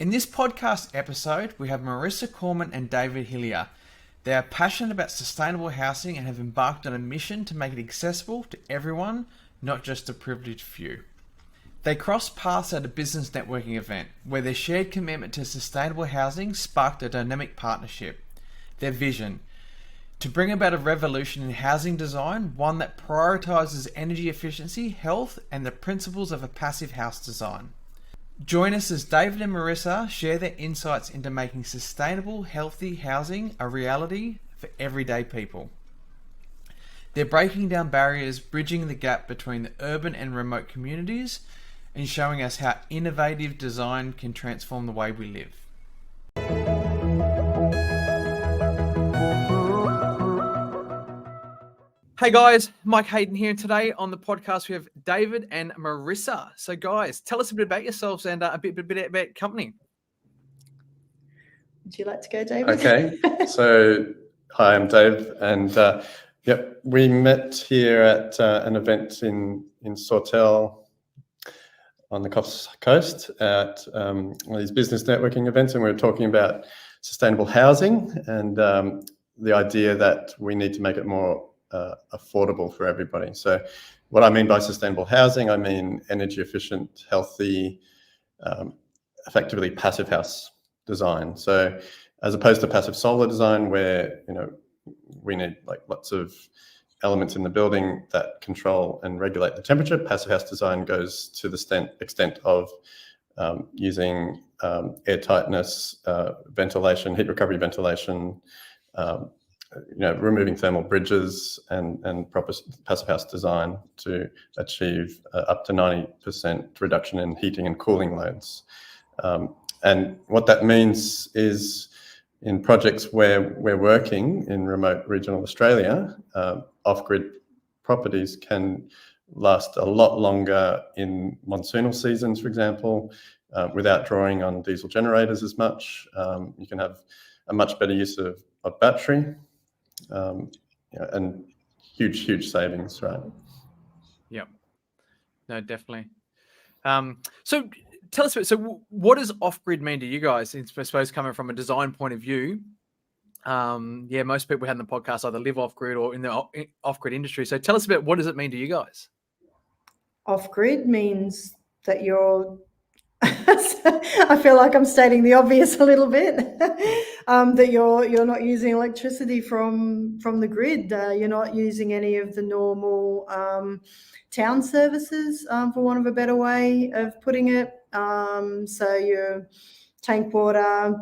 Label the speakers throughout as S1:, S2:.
S1: In this podcast episode, we have Marisa Coram and David Hellier. They are passionate about sustainable housing and have embarked on a mission to make it accessible to everyone, not just a privileged few. They crossed paths at a business networking event where their shared commitment to sustainable housing sparked a dynamic partnership. Their vision: to bring about a revolution in housing design, one that prioritises energy efficiency, health, and the principles of a passive house design. Join us as David and Marisa share their insights into making sustainable, healthy housing a reality for everyday people. They're breaking down barriers, bridging the gap between the urban and remote communities, and showing us how innovative design can transform the way we live. Hey guys, Mike Hayden here, and today on the podcast we have David and Marisa. So guys, tell us a bit about yourselves and a bit about company.
S2: Would you like to go, David?
S3: Okay, so hi, I'm Dave, and we met here at an event in Sawtell on the coast at one of these business networking events, and we were talking about sustainable housing and the idea that we need to make it more affordable for everybody. So what I mean by sustainable housing, I mean energy efficient, healthy, effectively passive house design. So as opposed to passive solar design where, we need like lots of elements in the building that control and regulate the temperature, passive house design goes to the extent of using air tightness, ventilation, heat recovery ventilation, removing thermal bridges and proper passive house design to achieve up to 90% reduction in heating and cooling loads. And what that means is in projects where we're working in remote regional Australia, off-grid properties can last a lot longer in monsoonal seasons, for example, without drawing on diesel generators as much. You can have a much better use of battery. And huge savings, right?
S1: Yeah, no, definitely. So tell us, so what does off-grid mean to you guys? I suppose coming from a design point of view, most people we had in the podcast either live off-grid or in the off-grid industry. So tell us about what does it mean to you guys?
S2: Off-grid means that you're I feel like I'm stating the obvious a little bit, that you're not using electricity from the grid. You're not using any of the normal town services, for want of a better way of putting it. So your tank water,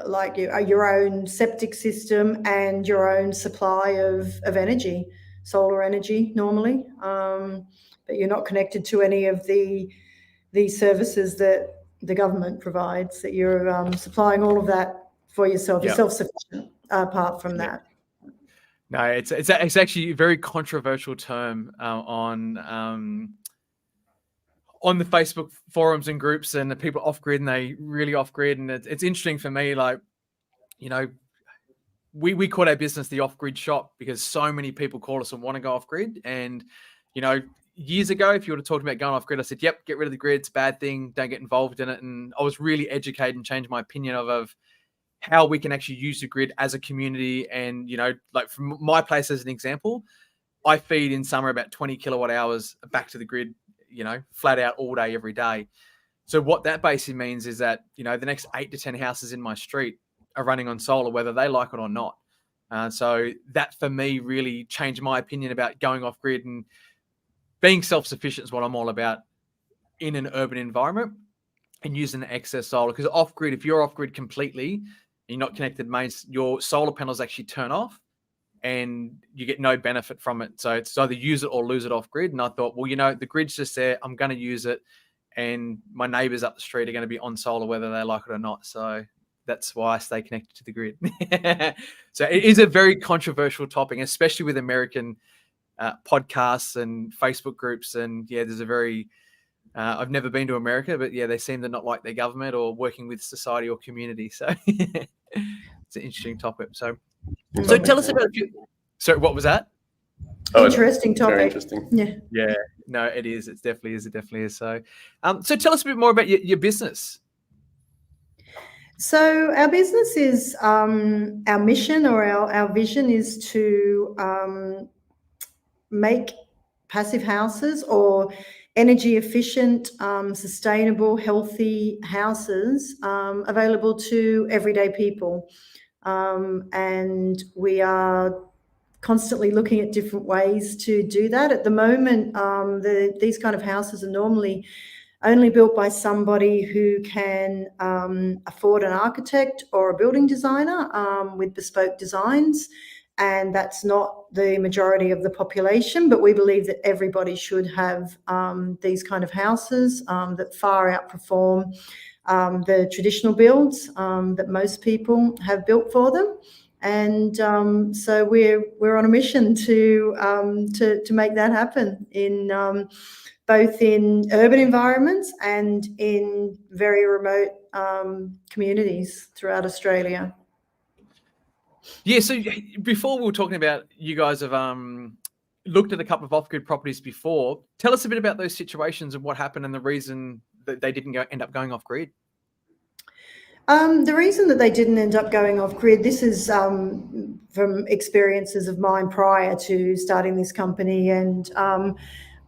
S2: like your own septic system and your own supply of energy, solar energy normally. But you're not connected to any of these services that the government provides, that you're supplying all of that for yourself. You're self-sufficient apart from that.
S1: No, it's actually a very controversial term on the Facebook forums and groups, and the people off-grid and they really off-grid. And it's interesting for me, like, we call our business the off-grid shop because so many people call us and want to go off-grid. And, years ago, if you would have talked about going off-grid, I said, yep, get rid of the grid. It's a bad thing. Don't get involved in it. And I was really educated and changed my opinion of how we can actually use the grid as a community. And, like from my place as an example, I feed in summer about 20 kilowatt hours back to the grid, flat out all day, every day. So what that basically means is that, the next 8 to 10 houses in my street are running on solar, whether they like it or not. So that for me really changed my opinion about going off grid, and being self-sufficient is what I'm all about in an urban environment, and using the excess solar. Because off-grid, if you're off-grid completely, you're not connected mains, your solar panels actually turn off and you get no benefit from it. So it's either use it or lose it off-grid. And I thought, well, the grid's just there. I'm going to use it. And my neighbours up the street are going to be on solar whether they like it or not. So that's why I stay connected to the grid. So it is a very controversial topic, especially with American podcasts and Facebook groups. And there's a very, I've never been to America, but they seem to not like their government or working with society or community. So it's an interesting topic. So tell us about, sorry, what was that?
S2: Interesting
S3: Very
S2: topic.
S3: interesting.
S2: Yeah.
S1: Yeah, no, it is. It definitely is. It definitely is. So, so tell us a bit more about your business.
S2: So our business is our mission, or our vision is to make passive houses, or energy efficient, sustainable, healthy houses available to everyday people. And we are constantly looking at different ways to do that. At the moment, these kind of houses are normally only built by somebody who can afford an architect or a building designer with bespoke designs. And that's not the majority of the population, but we believe that everybody should have these kind of houses that far outperform the traditional builds that most people have built for them. And so we're on a mission to make that happen in both in urban environments and in very remote communities throughout Australia.
S1: Yeah. So before we were talking about, you guys have looked at a couple of off-grid properties before. Tell us a bit about those situations and what happened and the reason that they didn't end up going off-grid.
S2: The reason that they didn't end up going off-grid, this is from experiences of mine prior to starting this company, and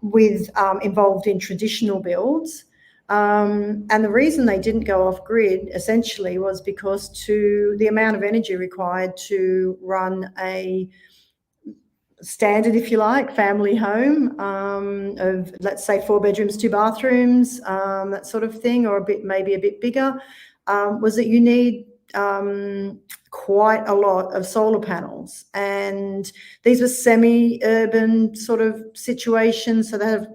S2: with involved in traditional builds. And the reason they didn't go off-grid essentially was because to the amount of energy required to run a standard, if you like, family home of, let's say, 4 bedrooms, 2 bathrooms, that sort of thing, or maybe a bit bigger, was that you need quite a lot of solar panels. And these were semi-urban sort of situations, so they have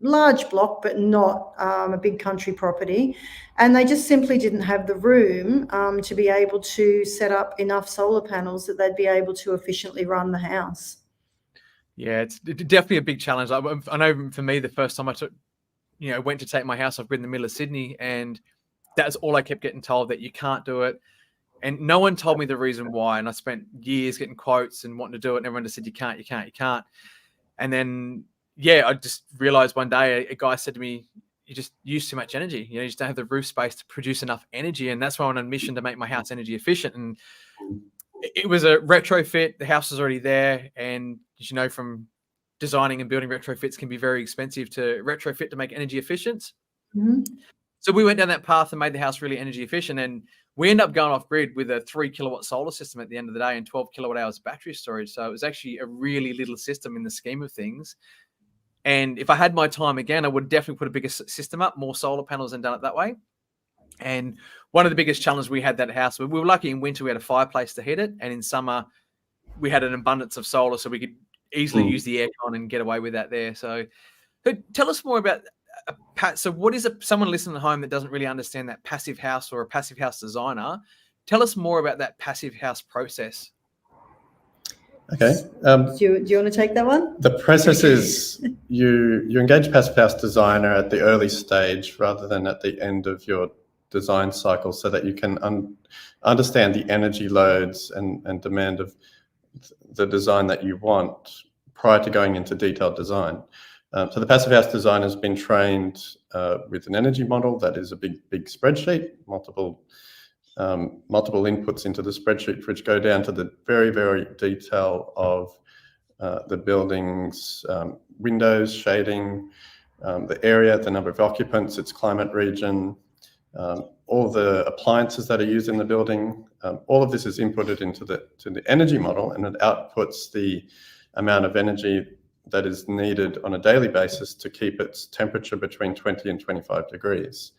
S2: large block but not a big country property, and they just simply didn't have the room to be able to set up enough solar panels that they'd be able to efficiently run the house.
S1: Yeah, it's definitely a big challenge. I know for me, the first time I went to take my house off-grid in the middle of Sydney, and that's all I kept getting told, that you can't do it. And no one told me the reason why. And I spent years getting quotes and wanting to do it, and everyone just said, you can't. And then, yeah, I just realized one day a guy said to me, you just use too much energy. You just don't have the roof space to produce enough energy. And that's why I'm on a mission to make my house energy efficient. And it was a retrofit. The house was already there. And as you know, from designing and building retrofits can be very expensive to retrofit to make energy efficient.
S2: Mm-hmm.
S1: So we went down that path and made the house really energy efficient. And we ended up going off grid with a 3 kilowatt solar system at the end of the day and 12 kilowatt hours battery storage. So it was actually a really little system in the scheme of things. And if I had my time again, I would definitely put a bigger system up, more solar panels, and done it that way. And one of the biggest challenges we had that house, we were lucky in winter, we had a fireplace to heat it. And in summer, we had an abundance of solar, so we could easily use the aircon and get away with that there. So tell us more about so what is someone listening at home that doesn't really understand that passive house or a passive house designer? Tell us more about that passive house process.
S3: Okay.
S2: Do you want to take that one?
S3: The process is you engage a passive house designer at the early stage rather than at the end of your design cycle, so that you can understand the energy loads and demand of the design that you want prior to going into detailed design. So the passive house designer has been trained with an energy model that is a big spreadsheet, multiple inputs into the spreadsheet, which go down to the very, very detail of the building's windows, shading, the area, the number of occupants, its climate region, all the appliances that are used in the building. All of this is inputted into the energy model, and it outputs the amount of energy that is needed on a daily basis to keep its temperature between 20 and 25 degrees.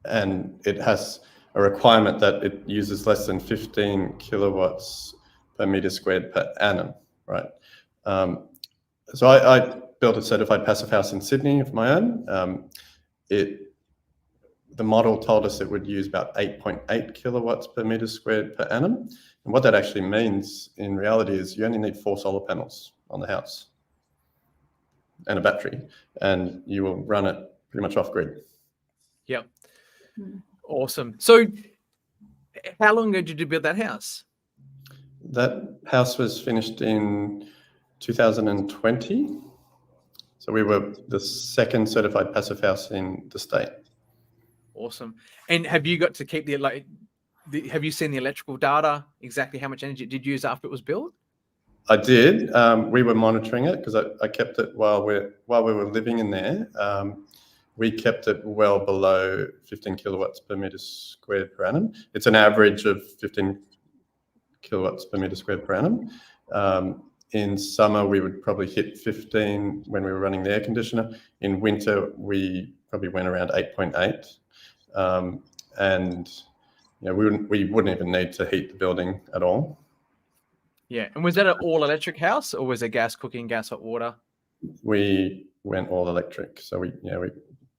S3: And it has a requirement that it uses less than 15 kilowatts per meter squared per annum, right? So I built a certified passive house in Sydney of my own. The model told us it would use about 8.8 kilowatts per meter squared per annum. And what that actually means in reality is you only need 4 solar panels on the house and a battery, and you will run it pretty much off grid.
S1: Yep. Awesome. So how long ago did you build that house?
S3: That house was finished in 2020. So we were the second certified passive house in the state.
S1: Awesome. And have you got to keep have you seen the electrical data, exactly how much energy it did use after it was built?
S3: I did. We were monitoring it because I kept it while we were living in there. We kept it well below 15 kilowatts per meter squared per annum. It's an average of 15 kilowatts per meter squared per annum. In summer, we would probably hit 15 when we were running the air conditioner. In winter, we probably went around 8.8. And we wouldn't even need to heat the building at all.
S1: Yeah. And was that an all electric house, or was it gas cooking, gas hot water?
S3: We went all electric. So we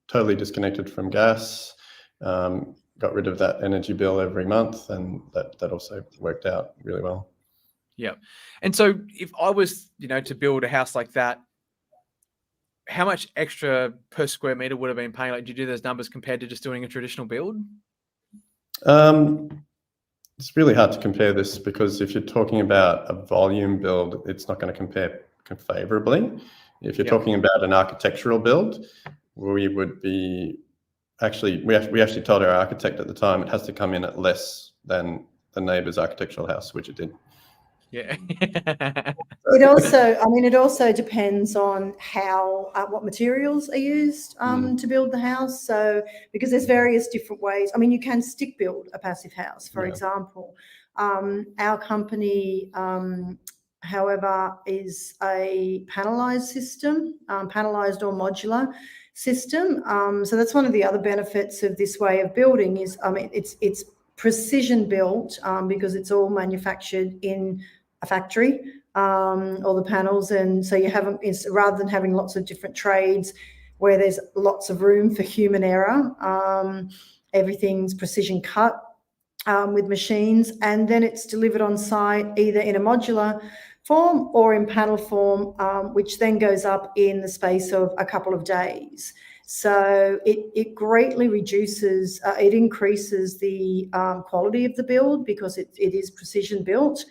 S3: totally disconnected from gas, got rid of that energy bill every month, and that also worked out really well.
S1: Yeah. And so if I was, to build a house like that, how much extra per square meter would have been paying? Like, did you do those numbers compared to just doing a traditional build?
S3: It's really hard to compare this because if you're talking about a volume build, it's not going to compare favorably. If you're talking about an architectural build, we would be we actually told our architect at the time it has to come in at less than the neighbour's architectural house, which it did.
S1: Yeah.
S2: It also depends on how what materials are used to build the house. So because there's various different ways. You can stick build a passive house, for example. Our company, however, is a panelized system, panelized or modular system. So that's one of the other benefits of this way of building is, it's precision built because it's all manufactured in a factory, all the panels. And so it's rather than having lots of different trades where there's lots of room for human error, everything's precision cut with machines, and then it's delivered on site either in a modular form or in panel form, which then goes up in the space of a couple of days. So it greatly reduces, it increases the quality of the build because it is precision built.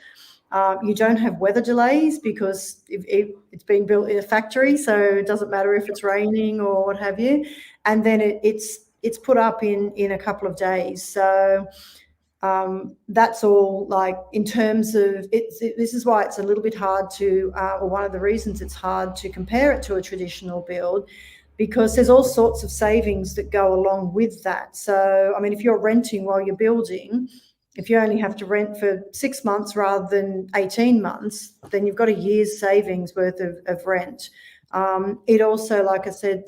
S2: You don't have weather delays because it's been built in a factory, so it doesn't matter if it's raining or what have you. And then it's put up in a couple of days. So that's all, like, in terms of this is why it's a little bit hard to, or one of the reasons it's hard to compare it to a traditional build, because there's all sorts of savings that go along with that. So, if you're renting while you're building, if you only have to rent for 6 months rather than 18 months, then you've got a year's savings worth of rent. It also, like I said,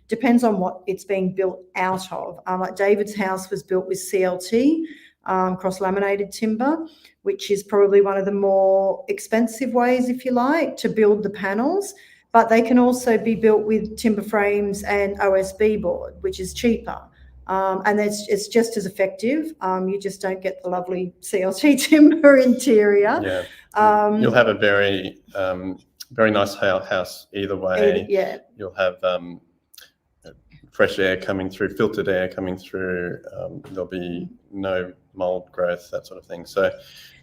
S2: depends on what it's being built out of. Like David's house was built with CLT, cross-laminated timber, which is probably one of the more expensive ways, if you like, to build the panels. But they can also be built with timber frames and OSB board, which is cheaper. And it's just as effective. You just don't get the lovely CLT timber interior.
S3: Yeah. You'll have a very, very nice house either way.
S2: Yeah.
S3: You'll have fresh air coming through, filtered air coming through. There'll be no mold growth, that sort of thing. So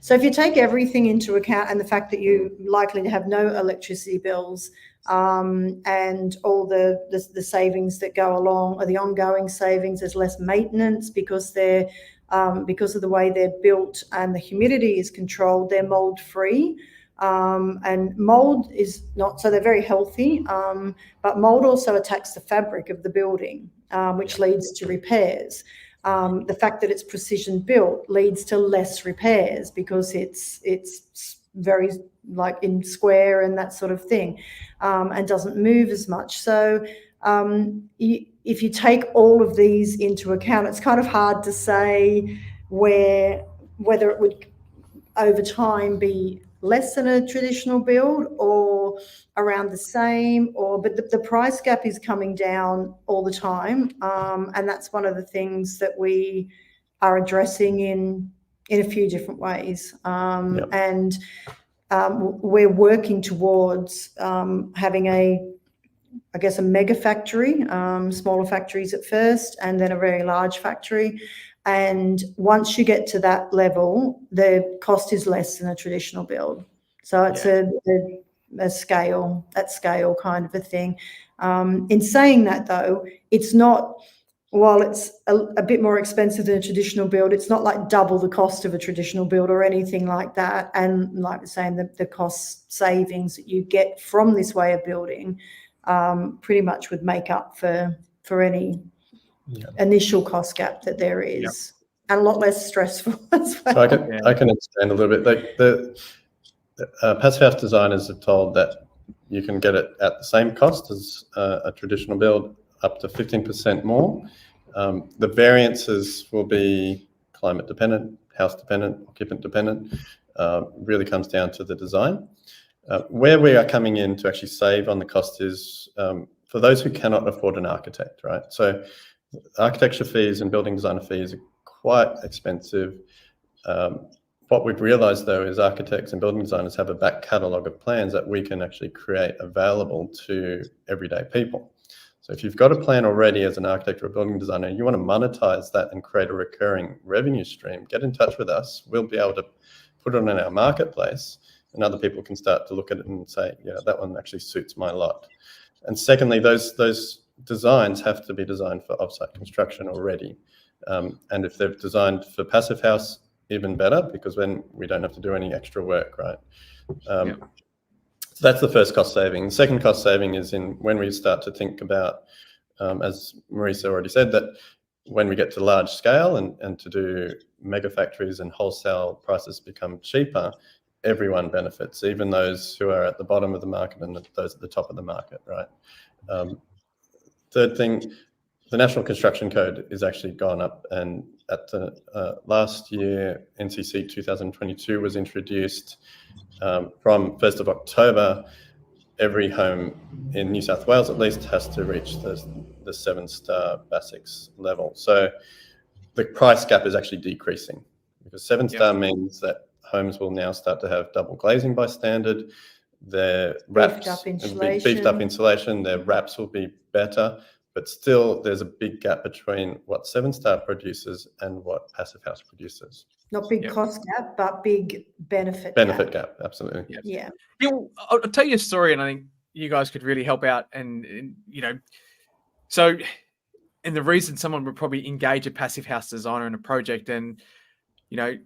S2: if you take everything into account and the fact that you're likely to have no electricity bills, and all the savings that go along, or the ongoing savings, there's less maintenance because they're because of the way they're built and the humidity is controlled, they're mold free. And mold is not, so they're very healthy, but mold also attacks the fabric of the building, which leads to repairs. The fact that it's precision built leads to less repairs because it's very, like, in square and that sort of thing, and doesn't move as much. So if you take all of these into account, it's kind of hard to say whether it would over time be less than a traditional build or around the same, but the price gap is coming down all the time, and that's one of the things that we are addressing in a few different ways. And we're working towards having a I guess, a mega factory, smaller factories at first, and then a very large factory. And once you get to that level, the cost is less than a traditional build. So it's a scale, at scale kind of a thing. In saying that, though, it's not, while it's a bit more expensive than a traditional build, it's not like double the cost of a traditional build or anything like that. And like we're saying, the cost savings that you get from this way of building pretty much would make up for any initial cost gap that there is, and a lot less stressful as well.
S3: So I can expand a little bit. Like the passive house designers are told that you can get it at the same cost as a traditional build, up to 15% more. The variances will be climate dependent, house dependent, occupant dependent. Really comes down to the design. Where we are coming in to actually save on the cost is for those who cannot afford an architect, right? So architecture fees and building designer fees are quite expensive. What we've realized, though, is architects and building designers have a back catalogue of plans that we can actually create available to everyday people. So if you've got a plan already as an architect or a building designer, you want to monetize that and create a recurring revenue stream, get in touch with us. We'll be able to put it on our marketplace, and other people can start to look at it and say, yeah, that one actually suits my lot. And secondly, those designs have to be designed for offsite construction already. And if they're designed for passive house, even better, because then we don't have to do any extra work, right? So that's the first cost saving. The second cost saving is in when we start to think about, as Marisa already said, that when we get to large scale and to do mega factories and wholesale prices become cheaper, everyone benefits, even those who are at the bottom of the market and those at the top of the market, right? Third thing, the National Construction Code is actually gone up, and at the last year, NCC 2022 was introduced. From 1st of October, every home in New South Wales at least has to reach the 7-star BASIX level. So the price gap is actually decreasing, because 7-star means that homes will now start to have double glazing by standard. Their wraps beefed up insulation, their wraps will be better, but still there's a big gap between what 7-star produces and what passive house produces.
S2: Not big cost gap, but big benefit
S3: gap. Absolutely.
S2: Yeah.
S1: I'll tell you a story, and I think you guys could really help out. And you know, so, and the reason someone would probably engage a passive house designer in a project, and you know,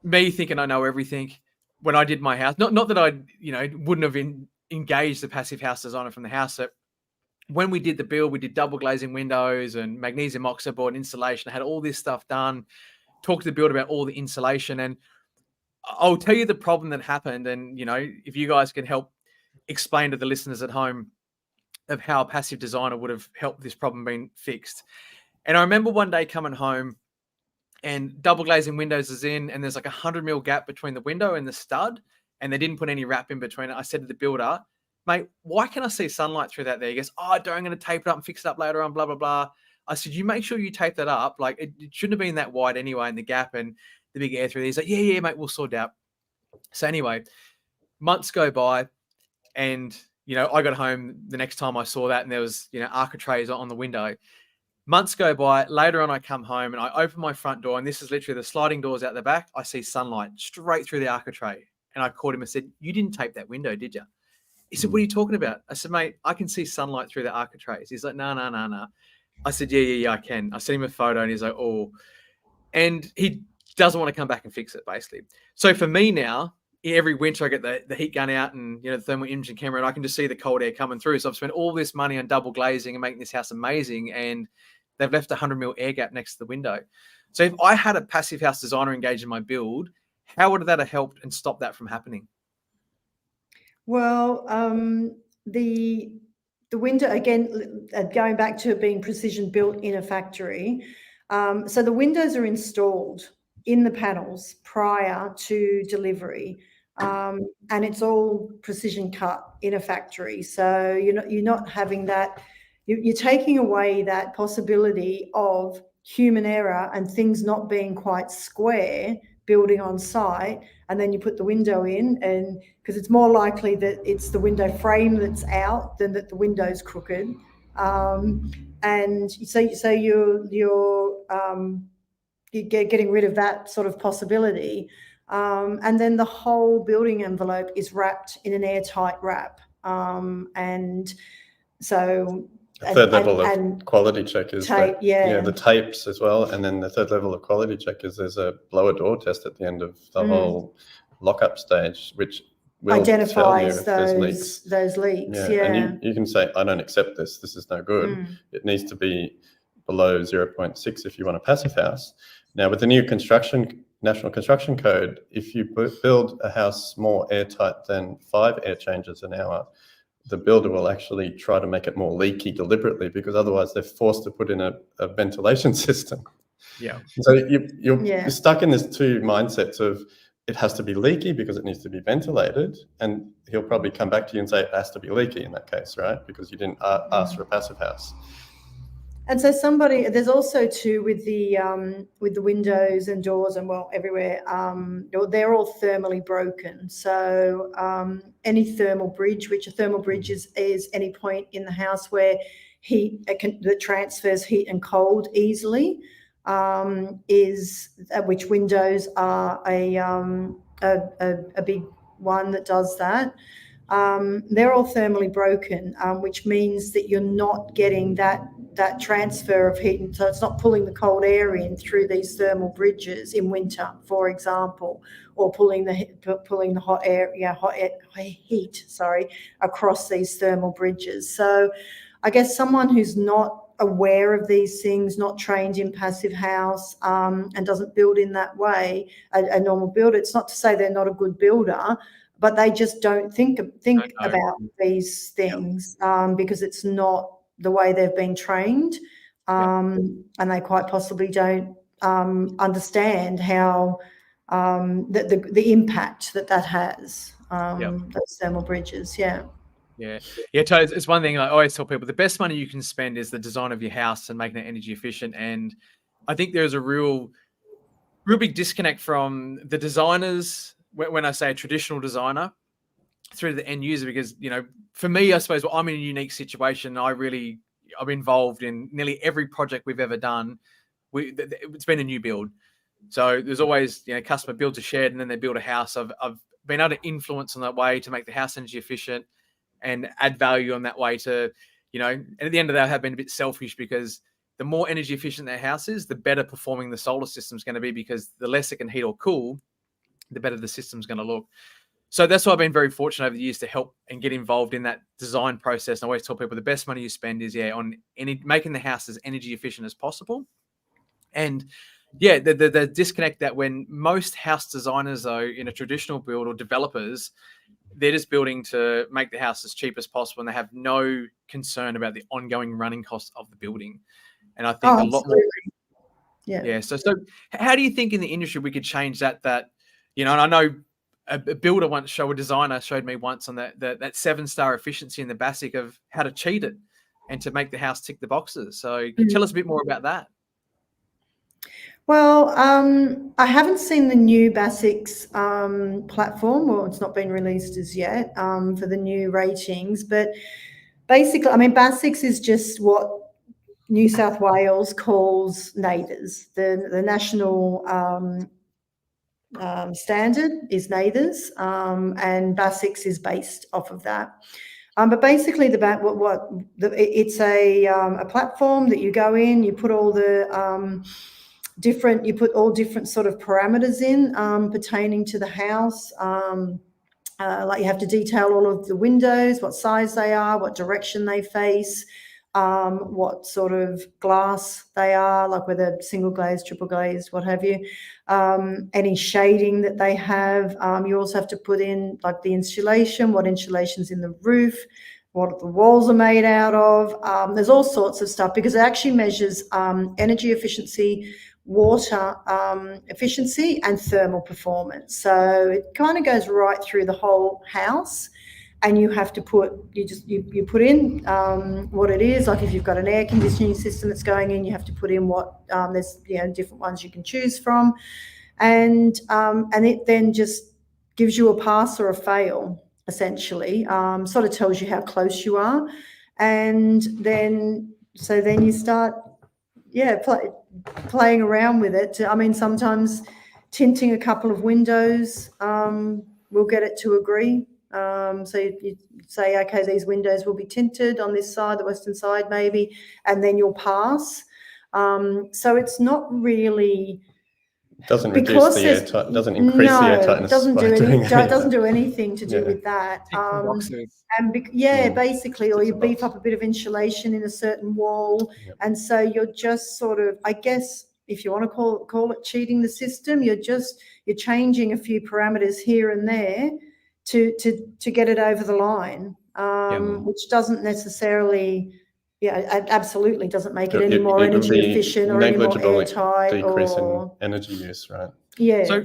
S1: me thinking I know everything, when I did my house, not that I wouldn't have engaged the passive house designer from the house. When we did the build, we did double glazing windows and magnesium oxide board insulation. I had all this stuff done. Talked to the builder about all the insulation, and I'll tell you the problem that happened. And if you guys can help explain to the listeners at home of how a passive designer would have helped this problem being fixed. And I remember one day coming home, and double glazing windows is in, and there's like 100 mil gap between the window and the stud, and they didn't put any wrap in between it. I said to the builder, mate, why can I see sunlight through that there? He goes, I'm going to tape it up and fix it up later on, blah, blah, blah. I said, you make sure you tape that up. Like, it shouldn't have been that wide anyway in the gap and the big air through there. He's like, yeah, mate, we'll sort it out. So anyway, months go by, and, I got home the next time I saw that, and there was, architraves on the window. Months go by. Later on, I come home and I open my front door, and this is literally the sliding doors out the back. I see sunlight straight through the architrave. And I called him and said, you didn't tape that window, did you? He said, what are you talking about? I said, mate, I can see sunlight through the architraves. He's like, no. I said, yeah, I can. I sent him a photo, and he's like, oh. And he doesn't want to come back and fix it, basically. So for me now, every winter I get the heat gun out and, the thermal imaging camera, and I can just see the cold air coming through. So I've spent all this money on double glazing and making this house amazing, and they've left a 100 mil air gap next to the window. So if I had a passive house designer engaged in my build, how would that have helped and stopped that from happening?
S2: Well, the window, again, going back to it being precision built in a factory. So the windows are installed in the panels prior to delivery, and it's all precision cut in a factory. So you're not having that. You're taking away that possibility of human error and things not being quite square building on site, and then you put the window in, and because it's more likely that it's the window frame that's out than that the window's crooked. And so you're getting rid of that sort of possibility. And then the whole building envelope is wrapped in an airtight wrap. And so
S3: the third level of quality check is
S2: tape,
S3: the tapes as well. And then the third level of quality check is there's a blower door test at the end of the whole lockup stage, which will
S2: identifies
S3: tell you if
S2: those leaks.
S3: And you can say, I don't accept this. This is no good. It needs to be below 0.6 if you want a passive house. Now, with the new National Construction Code, if you build a house more airtight than 5 air changes an hour, the builder will actually try to make it more leaky deliberately, because otherwise they're forced to put in a ventilation system.
S1: Yeah.
S3: So you're stuck in this two mindsets of it has to be leaky because it needs to be ventilated, and he'll probably come back to you and say it has to be leaky in that case, right? Because you didn't ask for a passive house.
S2: And so there's also too with the windows and doors and everywhere, they're all thermally broken. So any thermal bridge, which a thermal bridge is any point in the house where that transfers heat and cold easily, which windows are a big one that does that. They're all thermally broken, which means that you're not getting that transfer of heat, and so it's not pulling the cold air in through these thermal bridges in winter, for example, or pulling the hot heat across these thermal bridges. So I guess someone who's not aware of these things, not trained in passive house, and doesn't build in that way, a normal builder, it's not to say they're not a good builder, but they just don't think about these things, because it's not the way they've been trained, and they quite possibly don't understand how the impact that has, those thermal bridges.
S1: It's one thing I always tell people: the best money you can spend is the design of your house and making it energy efficient. And I think there's a real big disconnect from the designers, when I say a traditional designer, through to the end user, because, for me, I suppose, I'm in a unique situation. I'm involved in nearly every project we've ever done. It's been a new build. So there's always, customer builds a shed and then they build a house. I've been able to influence on that way to make the house energy efficient and add value on that way to, and at the end of that, I have been a bit selfish, because the more energy efficient their house is, the better performing the solar system is going to be, because the less it can heat or cool, the better the system's going to look. So that's why I've been very fortunate over the years to help and get involved in that design process. And I always tell people the best money you spend is on making the house as energy efficient as possible. And the disconnect that when most house designers, though, in a traditional build, or developers, they're just building to make the house as cheap as possible, and they have no concern about the ongoing running costs of the building. And I think a lot more. Yeah. So how do you think in the industry we could change that? And I know a builder a designer showed me once on that 7-star efficiency in the BASIC of how to cheat it and to make the house tick the boxes. So can you tell us a bit more about that?
S2: Well, I haven't seen the new BASIC's platform, or it's not been released as yet, for the new ratings. But basically, BASIC's is just what New South Wales calls NAITHRS. The national standard is NAITHRS, and BASIC's is based off of that. But basically, it's a platform that you go in, you put all the different sort of parameters in pertaining to the house. Like you have to detail all of the windows, what size they are, what direction they face, what sort of glass they are, like whether single glazed, triple glazed, what have you, any shading that they have. You also have to put in like the insulation, what insulation's in the roof, what the walls are made out of. There's all sorts of stuff, because it actually measures energy efficiency, water efficiency, and thermal performance. So it kind of goes right through the whole house. And you have to you put in what it is. Like if you've got an air conditioning system that's going in, you have to put in what there's different ones you can choose from. and it then just gives you a pass or a fail, essentially. Sort of tells you how close you are, and then you start, playing around with it. I mean, sometimes tinting a couple of windows will get it to agree. So you say, okay, these windows will be tinted on this side, the western side maybe, and then you'll pass. So it's not really...
S3: Doesn't reduce the airtight, doesn't increase the airtightness.
S2: It doesn't do anything to do with that. Basically, or you beef up a bit of insulation in a certain wall, and so you're just sort of, I guess, if you want to call it cheating the system, you're changing a few parameters here and there to get it over the line, which doesn't necessarily... it absolutely doesn't make it any more energy efficient or any more airtight.
S3: Decrease in energy use, right?
S2: Yeah.
S1: So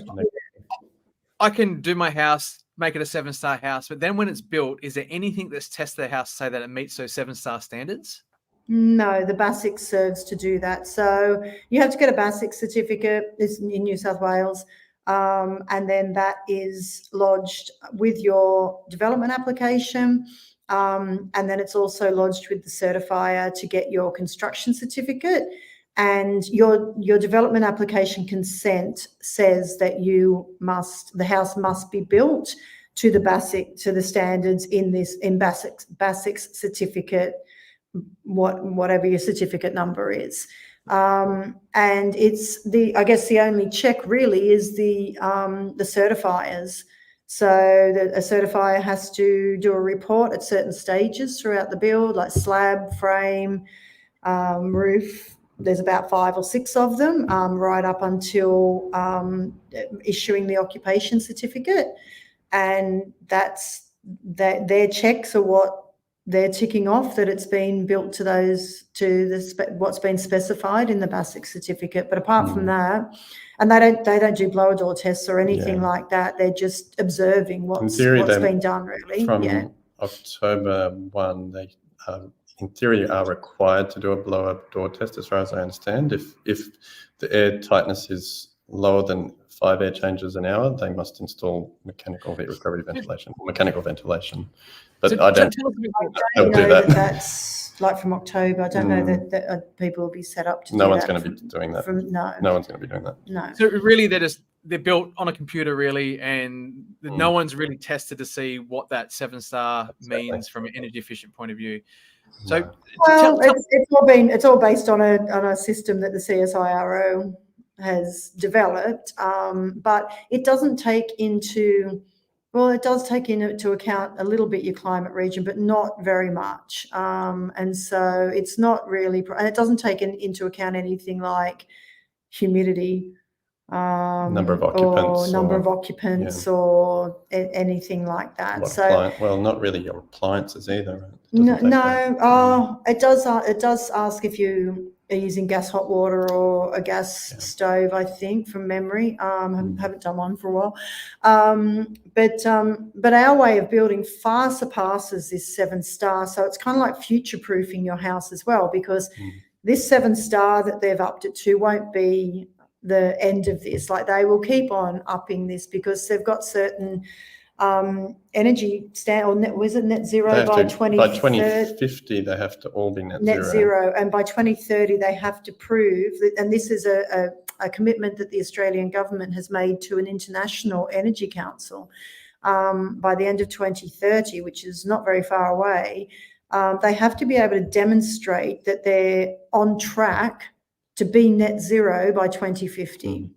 S1: I can do my house, make it a 7-star house, but then when it's built, is there anything that's tested the house to say that it meets those 7-star standards?
S2: No, the BASIC serves to do that. So you have to get a BASIC certificate in New South Wales, and then that is lodged with your development application. And then it's also lodged with the certifier to get your construction certificate, and your development application consent says that the house must be built to the standards in BASIC's certificate, whatever your certificate number is. And it's I guess the only check really is the certifiers. So a certifier has to do a report at certain stages throughout the build, like slab, frame, roof. There's about 5 or 6 of them, right up until issuing the occupation certificate. And their checks are what they're ticking off, that it's been built to what's been specified in the BASIC certificate. But apart from that, and they don't do blower door tests or anything like that. They're just observing what's been done, really.
S3: From October 1, they in theory are required to do a blower door test, as far as I understand. If the air tightness is lower than 5 air changes an hour, they must install mechanical heat recovery ventilation, mechanical ventilation. But
S1: so
S3: I don't
S2: know that that's like from October. I don't know that people will be set up to do that.
S3: No one's going to be doing that. No one's going to be doing that.
S2: No.
S1: So really, they're built on a computer, really, and no one's really tested to see what that 7-star means from an energy efficient point of view. So,
S2: it's all based on a system that the CSIRO has developed, but it doesn't take into... Well, it does take into account a little bit your climate region, but not very much. And so it's not really... And it doesn't take into account anything like humidity,
S3: number of occupants,
S2: or anything like that.
S3: Well, not really your appliances either.
S2: It does ask if you are using gas hot water or a gas stove, I think, from memory. Haven't done one for a while. But our way of building far surpasses this 7-star. So it's kind of like future-proofing your house as well, because this 7-star that they've upped it to won't be the end of this. Like, they will keep on upping this because they've got certain energy net zero by
S3: 2050. They have to all be net
S2: zero, and by 2030 they have to prove that, and this is a commitment that the Australian government has made to an international energy council, by the end of 2030, which is not very far away. They have to be able to demonstrate that they're on track to be net zero by 2050.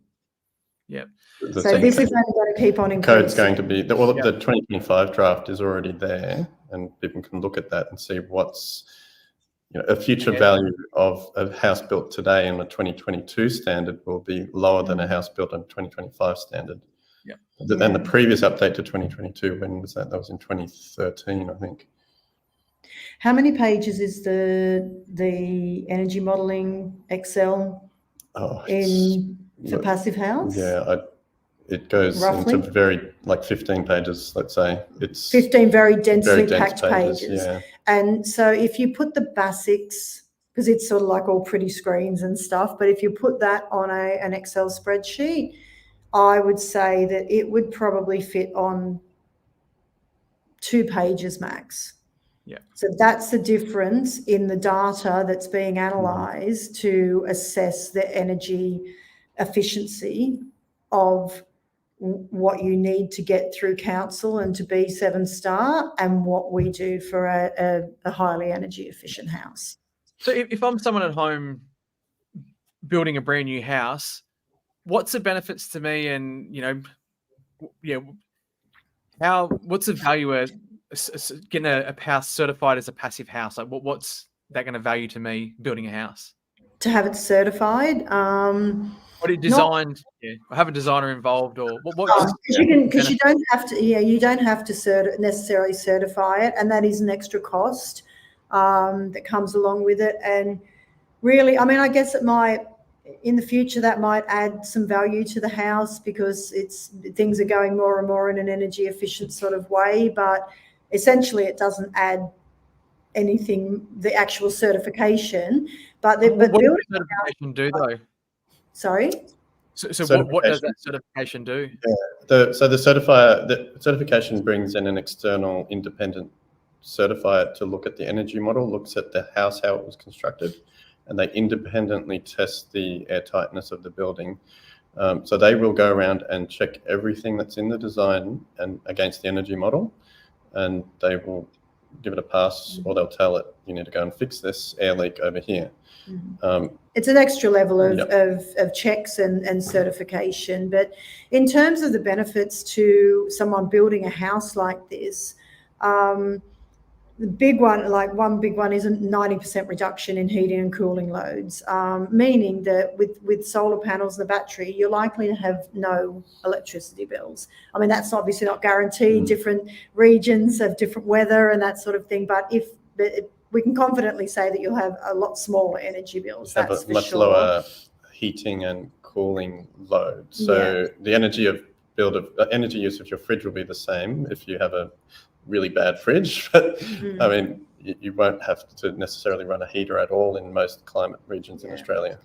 S1: Yeah.
S2: So this is only going to keep on increasing.
S3: Code's going to be... the 2025 draft is already there, and people can look at that and see what's a future value of a house built today in a 2022 standard will be lower than a house built on 2025 standard.
S1: Yeah.
S3: Then the previous update to 2022, when was that? That was in 2013, I think.
S2: How many pages is the energy modelling Excel for passive house?
S3: Yeah, it goes into very 15 pages, let's say. It's 15
S2: very densely packed pages.
S3: Yeah.
S2: And so if you put the basics, because it's sort of like all pretty screens and stuff, but if you put that on an Excel spreadsheet, I would say that it would probably fit on 2 pages max.
S1: Yeah.
S2: So that's the difference in the data that's being analysed to assess the energy efficiency of what you need to get through council and to be 7-star, and what we do for a highly energy efficient house.
S1: So if I'm someone at home building a brand new house, what's the benefits to me? And, what's the value of getting a house certified as a passive house? Like what's that going to value to me building a house?
S2: To have it certified,
S1: what it designed? Have a designer involved, or what?
S2: Because you don't have to. Yeah, you don't have to necessarily certify it, and that is an extra cost that comes along with it. And really, I mean, I guess it might, in the future, that might add some value to the house because things are going more and more in an energy efficient sort of way. But essentially, it doesn't add anything, the actual certification. But
S1: what does the certification do, though?
S2: Sorry.
S1: So what does that certification do?
S3: Yeah. So the certification brings in an external independent certifier to look at the energy model, looks at the house, how it was constructed, and they independently test the airtightness of the building. So they will go around and check everything that's in the design and against the energy model, and they will give it a pass, or they'll tell it, you need to go and fix this air leak over here.
S2: It's an extra level of checks and certification. But in terms of the benefits to someone building a house like this, the big one, one big one, is a 90% reduction in heating and cooling loads, meaning that with solar panels and the battery, you're likely to have no electricity bills. I mean, that's obviously not guaranteed. Different regions have different weather and that sort of thing. But we can confidently say that you'll have a lot smaller energy bills. That's for
S3: much
S2: sure.
S3: Lower heating and cooling load. So the energy use of your fridge will be the same if you have a really bad fridge, but I mean, you won't have to necessarily run a heater at all in most climate regions in Australia.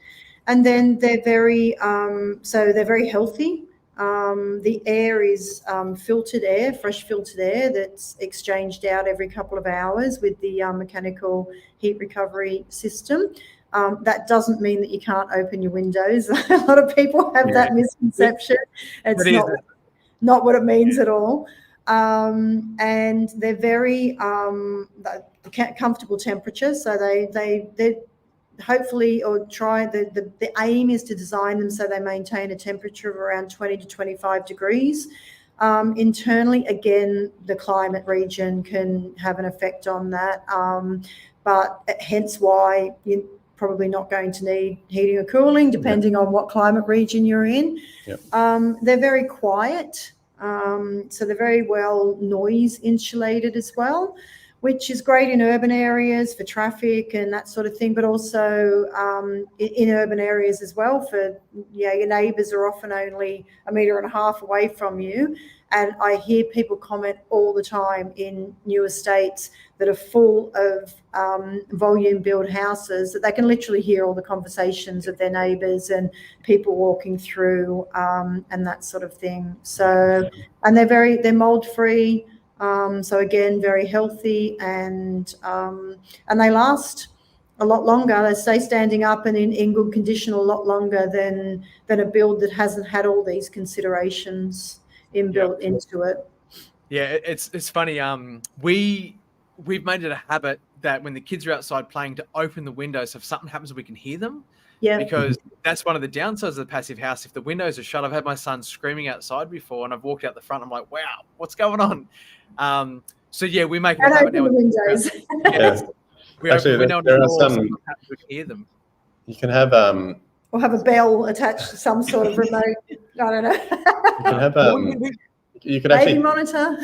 S2: And then they're very they're very healthy. The air is filtered air, fresh filtered air that's exchanged out every couple of hours with the mechanical heat recovery system. That doesn't mean that you can't open your windows. A lot of people have that misconception. It's not what it means at all. And they're very comfortable temperature. So they hopefully, or try, the aim is to design them so they maintain a temperature of around 20 to 25 degrees. Internally, again, the climate region can have an effect on that. But hence why you're probably not going to need heating or cooling, depending on what climate region you're in. They're very quiet. So they're very well noise insulated as well, which is great in urban areas for traffic and that sort of thing, but also in urban areas as well for, your neighbours are often only 1.5 meters away from you. And I hear people comment all the time in new estates that are full of volume build houses that they can literally hear all the conversations of their neighbours and people walking through and that sort of thing. So, and they're mold free. So again, very healthy, and they last a lot longer. They stay standing up and in good condition a lot longer than a build that hasn't had all these considerations inbuilt into it.
S1: Yeah, it's funny. We've made it a habit that when the kids are outside playing, to open the windows so if something happens we can hear them.
S2: Yeah.
S1: Because that's one of the downsides of the passive house. If the windows are shut, I've had my son screaming outside before, and I've walked out the front. I'm like, wow, what's going on? So yeah, we make it a habit now.
S2: The windows.
S1: We open the window and we can hear them.
S3: You can have
S2: or have a bell attached to some sort of remote. I don't know.
S3: You can have you could
S2: baby
S3: actually
S2: monitor.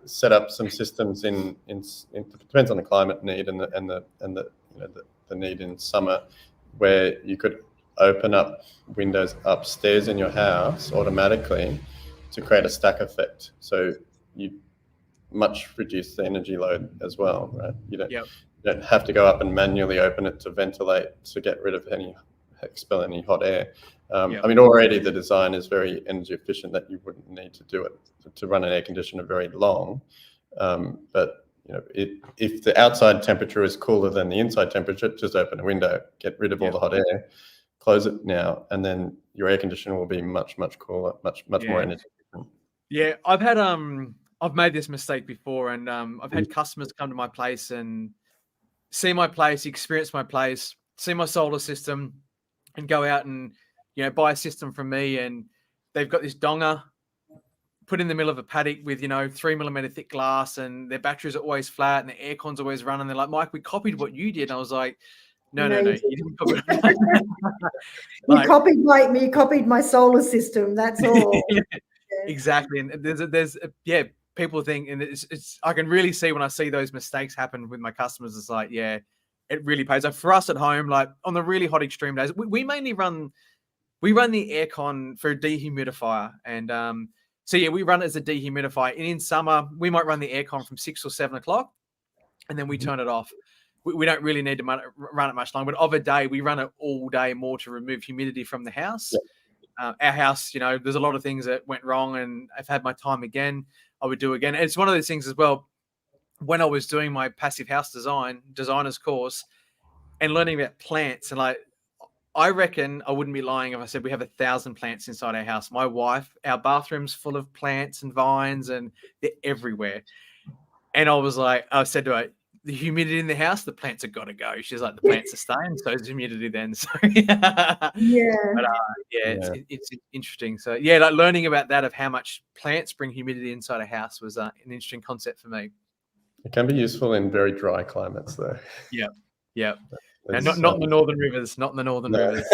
S3: set up some systems in it depends on the climate need and the need in summer, where you could open up windows upstairs in your house automatically to create a stack effect. So you much reduce the energy load as well, right? You don't have to go up and manually open it to ventilate to get rid of any expel any hot air.
S1: Yeah.
S3: I mean, already the design is very energy efficient that you wouldn't need to do it to run an air conditioner very long. But you know, if the outside temperature is cooler than the inside temperature, just open a window, get rid of all the hot air, close it now, and then your air conditioner will be much cooler, much more energy efficient.
S1: Yeah, I've made this mistake before, and I've had customers come to my place and see my place, experience my place, see my solar system, and go out and buy a system from me, and they've got this donger put in the middle of a paddock with 3mm thick glass, and their batteries are always flat, and the aircon's always running. They're like, Mike, we copied what you did. And I was like, no, you didn't copy it.
S2: You copied my solar system. That's all.
S1: Exactly. And there's people think, and it's I can really see when I see those mistakes happen with my customers. It's like, it really pays off for us at home. Like on the really hot extreme days, we mainly run the aircon for a dehumidifier, and we run it as a dehumidifier. And in summer, we might run the aircon from 6 or 7 o'clock, and then we turn it off. We don't really need to run it much longer, but of a day, we run it all day more to remove humidity from the house. Our house, there's a lot of things that went wrong, and I've had my time again. I would do again. And it's one of those things as well. When I was doing my passive house designer's course and learning about plants, and I reckon I wouldn't be lying if I said we have 1,000 plants inside our house. My wife, our bathroom's full of plants and vines, and they're everywhere. And I said to her, the humidity in the house, the plants have got to go. She's like, the plants are staying, so is humidity then. So But, it's interesting. So like learning about that, of how much plants bring humidity inside a house, was an interesting concept for me.
S3: It can be useful in very dry climates, though.
S1: Yeah. And not in the northern rivers. Not in the northern rivers.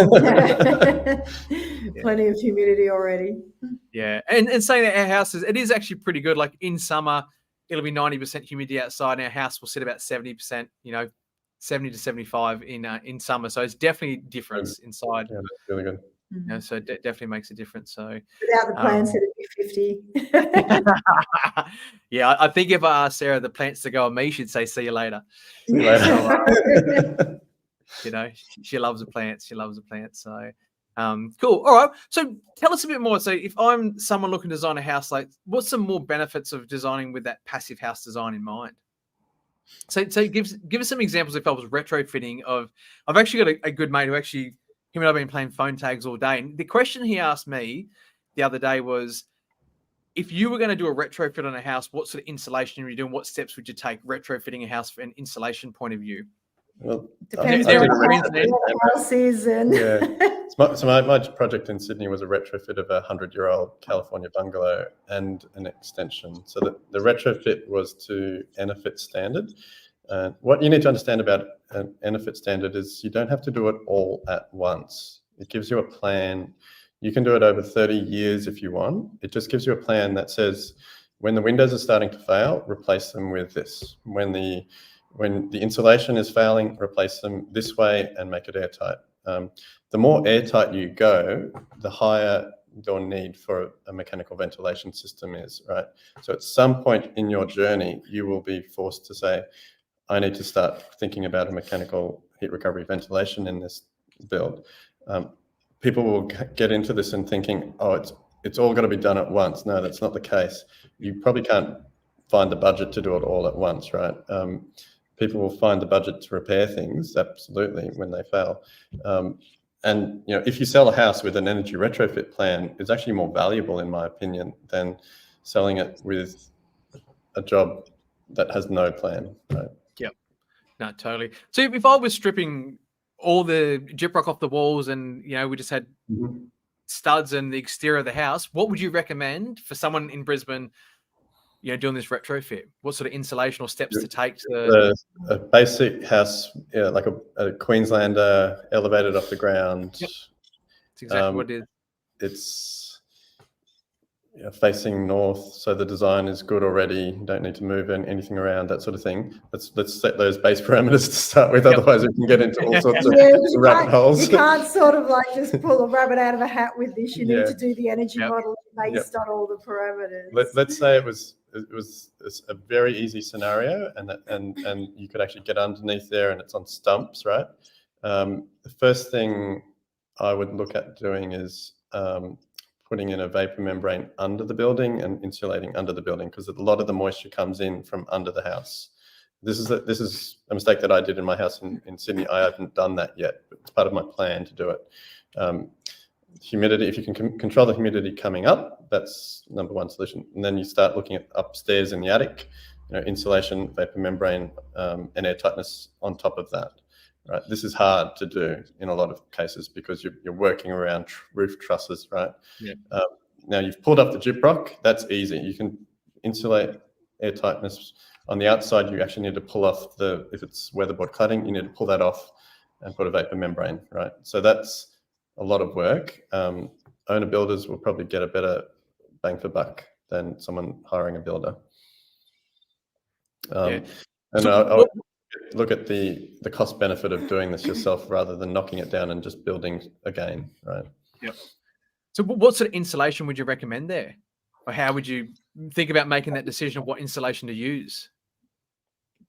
S2: Plenty of humidity already.
S1: Yeah, and saying that our house it is actually pretty good. Like in summer, it'll be 90% humidity outside, and our house will sit about 70%. 70 to 75 in summer. So it's definitely a difference inside.
S3: Yeah, that's really good.
S1: So it definitely makes a difference. So
S2: without the plants, it'd be 50.
S1: Yeah, I think if I asked Sarah the plants to go on me, she'd say, "See you later."
S3: See you later.
S1: So, she loves the plants. She loves the plants. So cool. All right. So tell us a bit more. So if I'm someone looking to design a house, like what's some more benefits of designing with that passive house design in mind? So give us some examples. If I was retrofitting I've actually got a good mate who him and I've been playing phone tags all day. And the question he asked me the other day was, if you were going to do a retrofit on a house, what sort of insulation are you doing? What steps would you take retrofitting a house from an insulation point of view?
S3: Well,
S2: depends on what the house is.
S3: So my project in Sydney was a retrofit of a 100-year-old California bungalow and an extension. So the retrofit was to EnerPHit standard. What you need to understand about an EnerPHit standard is you don't have to do it all at once. It gives you a plan. You can do it over 30 years if you want. It just gives you a plan that says, when the windows are starting to fail, replace them with this. When the insulation is failing, replace them this way and make it airtight. The more airtight you go, the higher your need for a mechanical ventilation system is, right? So at some point in your journey, you will be forced to say, I need to start thinking about a mechanical heat recovery ventilation in this build. People will get into this and thinking, oh, it's all got to be done at once. No, that's not the case. You probably can't find the budget to do it all at once, right? People will find the budget to repair things, absolutely, when they fail. And if you sell a house with an energy retrofit plan, it's actually more valuable, in my opinion, than selling it with a job that has no plan. Right?
S1: Yep. No, totally. So if I was stripping all the gyprock off the walls and we just had studs and the exterior of the house, what would you recommend for someone in Brisbane doing this retrofit? What sort of insulation or steps to take to
S3: a basic house, like a Queenslander, elevated off the ground?
S1: Yep. That's exactly what it is.
S3: It's facing north, so the design is good already. You don't need to move anything around, that sort of thing. Let's set those base parameters to start with. Otherwise, we can get into all sorts of rabbit holes.
S2: You can't sort of just pull a rabbit out of a hat with this. You need to do the energy model based on all the parameters.
S3: Let's say it was a very easy scenario, and you could actually get underneath there, and it's on stumps, right? The first thing I would look at doing is putting in a vapor membrane under the building and insulating under the building, because a lot of the moisture comes in from under the house. This is a mistake that I did in my house in Sydney. I haven't done that yet, but it's part of my plan to do it. Humidity, if you can control the humidity coming up, that's number one solution. And then you start looking at upstairs in the attic, insulation, vapor membrane, and air tightness on top of that. Right. This is hard to do in a lot of cases because you're working around roof trusses, right?
S1: Yeah.
S3: Now you've pulled off the gyprock. That's easy. You can insulate air tightness on the outside. You actually need to pull off if it's weatherboard cladding, you need to pull that off and put a vapor membrane, right? So that's a lot of work. Owner builders will probably get a better bang for buck than someone hiring a builder. And I would look at the cost benefit of doing this yourself rather than knocking it down and just building again, right?
S1: Yep. So what sort of insulation would you recommend there? Or how would you think about making that decision of what insulation to use?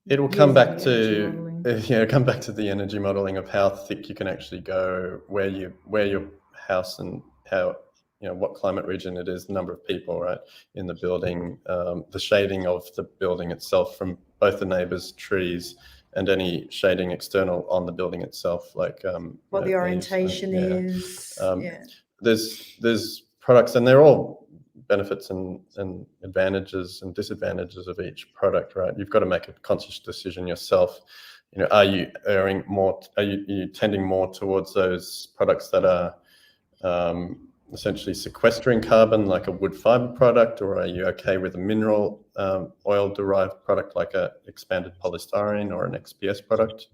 S3: It will come back to the energy modeling of how thick you can actually go, where your house and how, what climate region it is, the number of people, right, in the building, the shading of the building itself from both the neighbors, trees, and any shading external on the building itself, like
S2: what the orientation is.
S3: There's products, and they're all benefits and advantages and disadvantages of each product, right? You've got to make a conscious decision yourself. Are you erring more? Are you tending more towards those products that are essentially sequestering carbon, like a wood fiber product, or are you okay with a mineral oil derived product like a expanded polystyrene or an XPS product?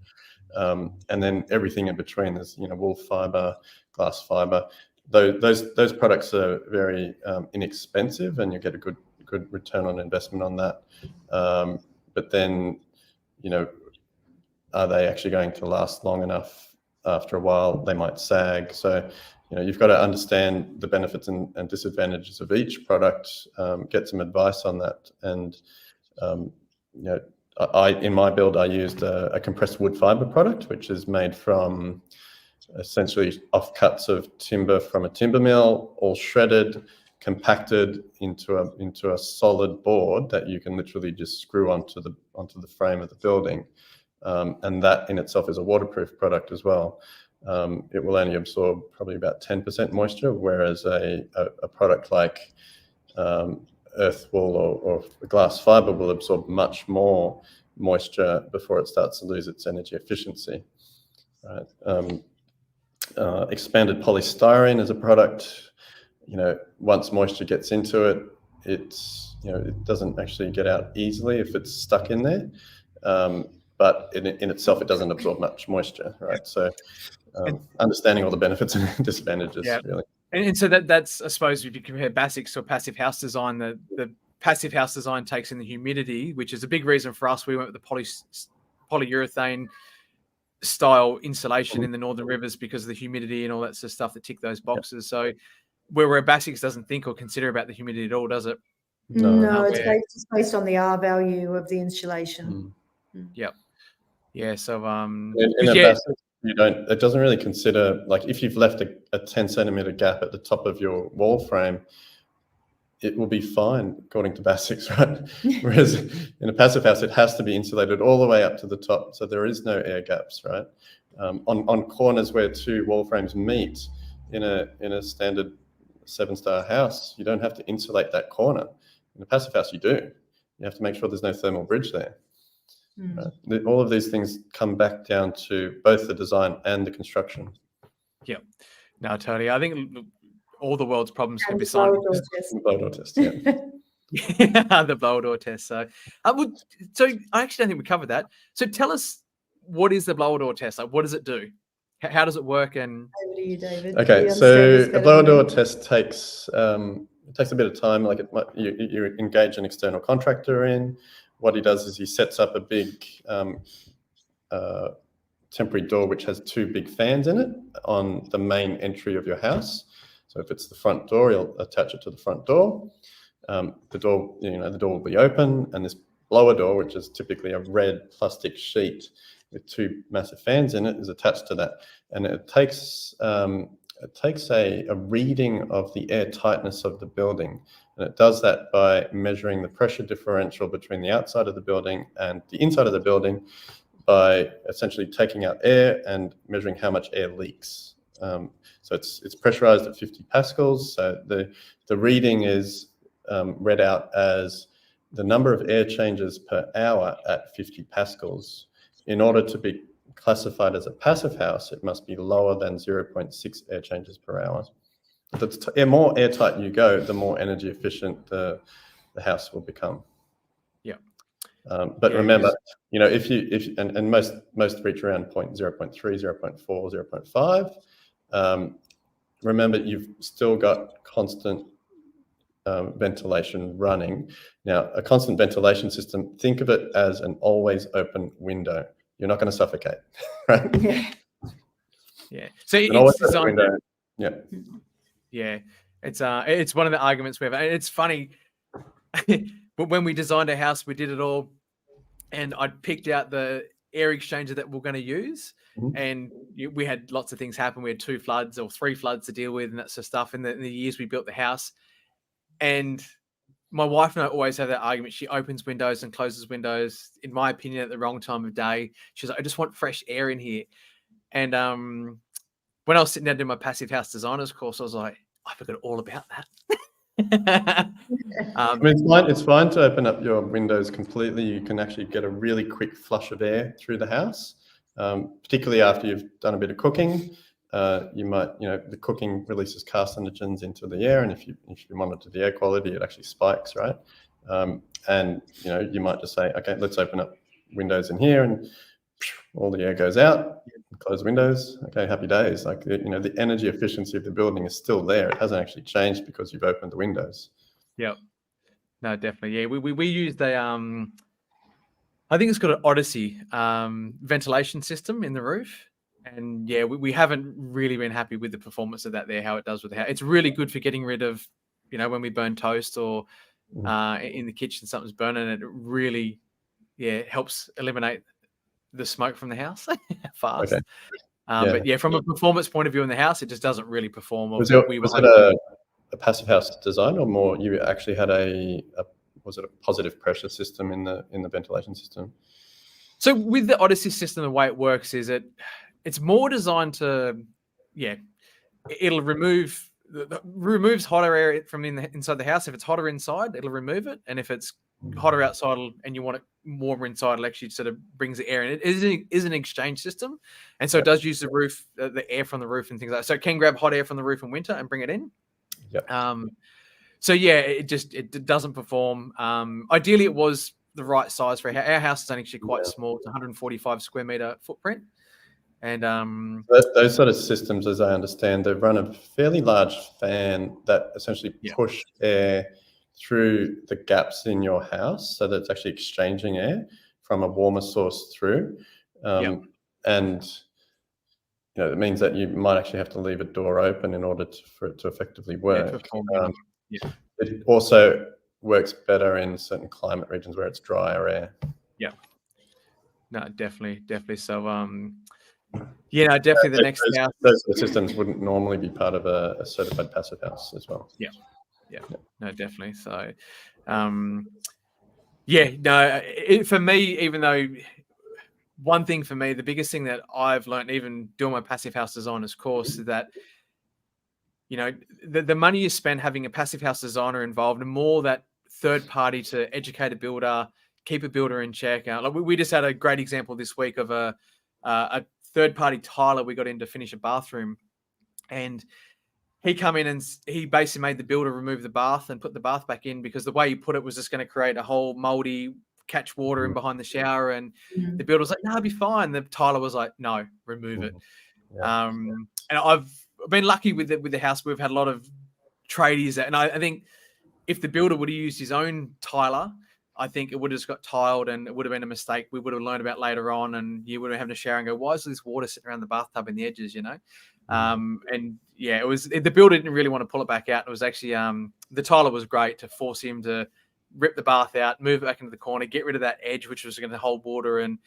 S3: And then everything in between, there's wool fiber, glass fiber. Those products are very inexpensive, and you get a good return on investment on that. But then, are they actually going to last long enough? After a while, they might sag. So, you've got to understand the benefits and disadvantages of each product, get some advice on that. And, in my build, I used a compressed wood fiber product, which is made from essentially offcuts of timber from a timber mill, all shredded, compacted into a solid board that you can literally just screw onto the frame of the building. And that in itself is a waterproof product as well. It will only absorb probably about 10% moisture, whereas a product like earth wool or glass fiber will absorb much more moisture before it starts to lose its energy efficiency. Right? Expanded polystyrene is a product. Once moisture gets into it, it doesn't actually get out easily if it's stuck in there. But in itself, it doesn't absorb much moisture, right? So understanding all the benefits and disadvantages, really.
S1: And so that's, I suppose, if you compare basics to a passive house design, the passive house design takes in the humidity, which is a big reason for us. We went with the polyurethane style insulation in the Northern Rivers because of the humidity and all that sort of stuff that tick those boxes. So where basics doesn't think or consider about the humidity at all, does it?
S2: No, it's based on the R value of the insulation.
S1: Yep. Yeah. So
S3: it doesn't really consider, like, if you've left a 10 centimeter gap at the top of your wall frame, it will be fine according to basics, right? Whereas in a passive house, it has to be insulated all the way up to the top, so there is no air gaps, right? On corners where two wall frames meet in a standard 7-star house, you don't have to insulate that corner. In a passive house, you do. You have to make sure there's no thermal bridge there. Right? All of these things come back down to both the design and the construction.
S1: Yeah, no, totally. I think all the world's problems can be
S2: solved.
S3: Blow door test, yeah.
S1: The blow door test. So I actually don't think we covered that. So tell us, what is the blower door test? Like, what does it do? How does it work? And
S2: over to you, David.
S3: Okay, so a blower door test takes a bit of time. Like, you engage an external contractor in. What he does is he sets up a big temporary door which has two big fans in it on the main entry of your house. So if it's the front door, you'll attach it to the front door. The door will be open, and this blower door, which is typically a red plastic sheet with two massive fans in it, is attached to that. And it takes it takes a reading of the air tightness of the building. And it does that by measuring the pressure differential between the outside of the building and the inside of the building by essentially taking out air and measuring how much air leaks. So it's pressurized at 50 pascals. So the reading is read out as the number of air changes per hour at 50 pascals. In order to be classified as a passive house, it must be lower than 0.6 air changes per hour. The more airtight you go, the more energy efficient the house will become.
S1: Yeah.
S3: But remember, you know, if most reach around 0.3, 0.4, 0.5. Remember, you've still got constant ventilation running. Now, a constant ventilation system, think of it as an always open window. You're not going to suffocate, right?
S1: Yeah. So
S3: it's designed. Yeah.
S1: Yeah. It's one of the arguments we have. And it's funny, but when we designed a house, we did it all, and I'd picked out the air exchanger that we're going to use.
S3: Mm-hmm.
S1: And we had lots of things happen. We had 2 floods or 3 floods to deal with and that sort of stuff in the years we built the house. And my wife and I always have that argument. She opens windows and closes windows, in my opinion, at the wrong time of day. She's like, I just want fresh air in here. And when I was sitting down doing my passive house designers course, I was like, I forgot all about that.
S3: I mean, it's fine to open up your windows completely. You can actually get a really quick flush of air through the house, particularly after you've done a bit of cooking. You might, the cooking releases carcinogens into the air, and if you monitor the air quality, it actually spikes, right? And you might just say, okay, let's open up windows in here, and all the air goes out. Close windows. Okay, happy days. Like the energy efficiency of the building is still there. It hasn't actually changed because you've opened the windows.
S1: Yep. No, definitely. Yeah, we used a I think it's got an Odyssey ventilation system in the roof. And yeah, we haven't really been happy with the performance of that there, how it does with the house. It's really good for getting rid of, when we burn toast or in the kitchen, something's burning, and it really, helps eliminate the smoke from the house fast. Okay. But yeah, from a performance point of view in the house, it just doesn't really perform.
S3: Was it a passive house design, or more you actually had was it a positive pressure system in the ventilation system?
S1: So with the Odyssey system, the way it works is it's more designed to, it'll removes hotter air from inside the house. If it's hotter inside, it'll remove it, and if it's hotter outside and you want it warmer inside, it actually sort of brings the air in. It is an exchange system, and so it does use the roof, the air from the roof and things like that. So it can grab hot air from the roof in winter and bring it in.
S3: Yep.
S1: So yeah, it doesn't perform. Ideally, it was the right size for our house. Is actually quite small. It's 145 square meter footprint. And
S3: those sort of systems, as I understand, they run a fairly large fan that essentially push air through the gaps in your house, so that it's actually exchanging air from a warmer source through. And it means that you might actually have to leave a door open in order for it to effectively work. It also works better in certain climate regions where it's drier air.
S1: Yeah. No, definitely. So definitely the next house.
S3: Those systems wouldn't normally be part of a certified passive house as well.
S1: Yeah. No, definitely. So, for me, even though one thing for me, the biggest thing that I've learned, even doing my passive house designers course, is that, the money you spend having a passive house designer involved, and more that third party to educate a builder, keep a builder in check. Like we just had a great example this week of a third-party tiler we got in to finish a bathroom, and he come in and he basically made the builder remove the bath and put the bath back in, because the way he put it was just going to create a whole moldy catch water in behind the shower. And the builder was like, no, it'll be fine. The tiler was like, no, remove it. And I've been lucky with the house. We've had a lot of tradies, and I think if the builder would have used his own tiler, I think it would have just got tiled, and it would have been a mistake we would have learned about later on, and you would have had to shower and go, why is this water sitting around the bathtub in the edges, And it was, the builder didn't really want to pull it back out. It was actually, the tiler was great to force him to rip the bath out, move it back into the corner, get rid of that edge, which was going to hold water, and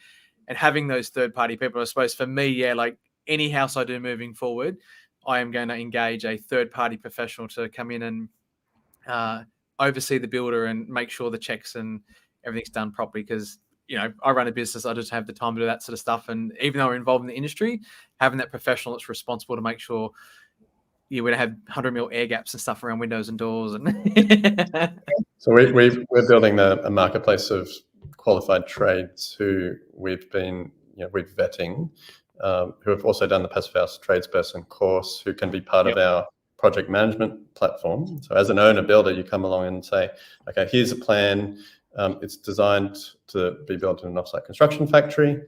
S1: having those third-party people. I suppose for me, like any house I do moving forward, I am going to engage a third-party professional to come in and oversee the builder and make sure the checks and everything's done properly. Because, you know, I run a business, I just have the time to do that sort of stuff. And even though we're involved in the industry, having that professional that's responsible to make sure we don't have 100 mil air gaps and stuff around windows and doors. And
S3: so we're building a marketplace of qualified trades who we're vetting, who have also done the Passive House tradesperson course, who can be part of our project management platform. So as an owner builder, you come along and say, okay, here's a plan. It's designed to be built in an offsite construction factory.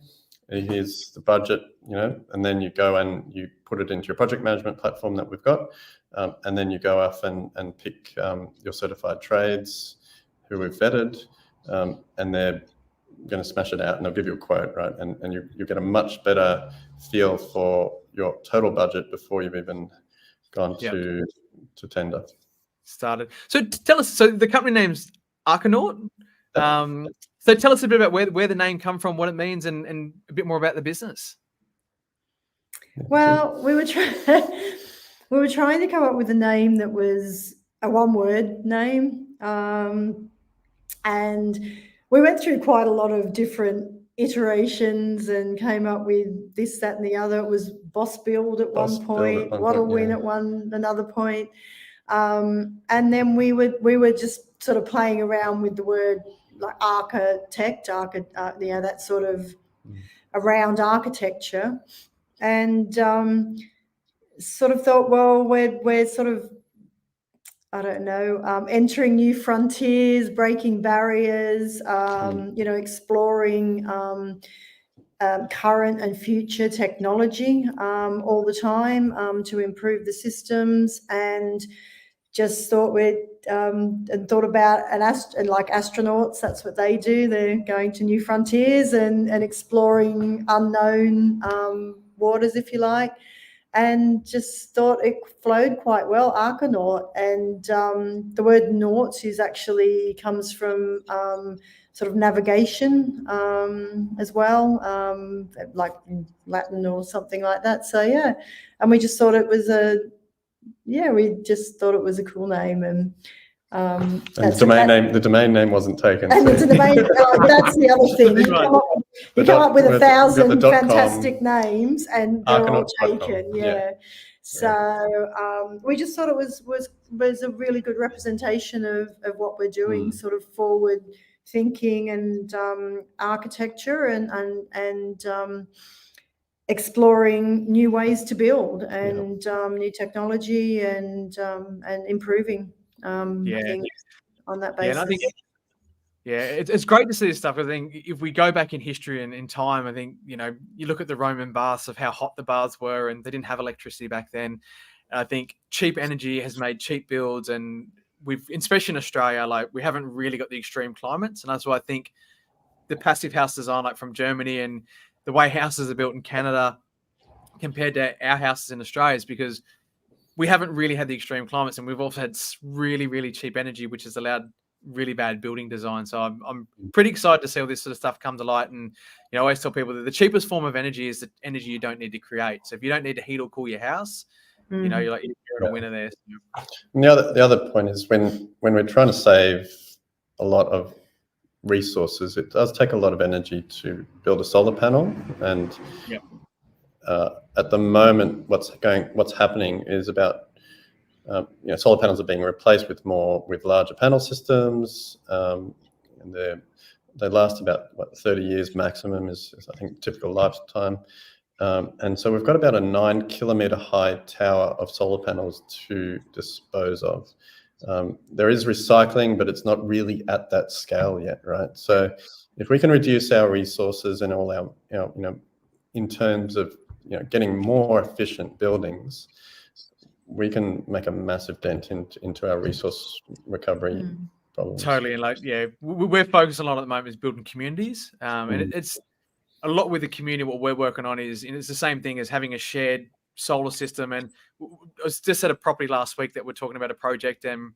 S3: Here's the budget, and then you go and you put it into your project management platform that we've got. And then you go off and pick your certified trades who we've vetted, and they're going to smash it out and they'll give you a quote, right? And you get a much better feel for your total budget before you've even gone to tender.
S1: Started. So tell us, so the company name's Archinaut. So tell us a bit about where the name come from, what it means, and a bit more about the business.
S2: Well, we were trying to come up with a name that was a one-word name, and we went through quite a lot of different iterations and came up with this, that, and the other. It was Boss Build at one point, What'll Win at another point, and then we were just sort of playing around with the word like architect, that sort of around architecture, and sort of thought, well, we're sort of, I don't know, entering new frontiers, breaking barriers, exploring current and future technology all the time to improve the systems, and just thought and thought about like astronauts. That's what they do. They're going to new frontiers and exploring unknown waters, if you like. And just thought it flowed quite well, Archinaut. And the word naut comes from sort of navigation as well, like in Latin or something like that. So yeah, and we just thought it was a cool name. And
S3: the domain name wasn't taken.
S2: And the domain, that's the other thing. You come up with 1,000 fantastic names, and they're all taken. Yeah. So we just thought it was a really good representation of what we're doing, sort of forward thinking and architecture and exploring new ways to build and new technology and improving things on that basis.
S1: Yeah, and I think it's great to see this stuff. I think if we go back in history and in time, I think, you look at the Roman baths of how hot the baths were, and they didn't have electricity back then. And I think cheap energy has made cheap builds, and especially in Australia, like we haven't really got the extreme climates. And that's why I think the passive house design, like from Germany, and the way houses are built in Canada compared to our houses in Australia, is because we haven't really had the extreme climates, and we've also had really, really cheap energy, which has allowed really bad building design. So I'm pretty excited to see all this sort of stuff come to light. And I always tell people that the cheapest form of energy is the energy you don't need to create. So if you don't need to heat or cool your house, you're a winner there.
S3: And the other point is when we're trying to save a lot of resources, it does take a lot of energy to build a solar panel. And at the moment, what's happening is about solar panels are being replaced with larger panel systems, and they last about 30 years maximum is I think typical lifetime. And so we've got about a 9-kilometer high tower of solar panels to dispose of. There is recycling, but it's not really at that scale yet, right? So if we can reduce our resources and all our, in terms of getting more efficient buildings, we can make a massive dent into our resource recovery problems.
S1: Totally. And we're focused a lot at the moment is building communities. And it's a lot with the community. What we're working on is, it's the same thing as having a shared solar system. And I was just at a property last week that we're talking about a project, and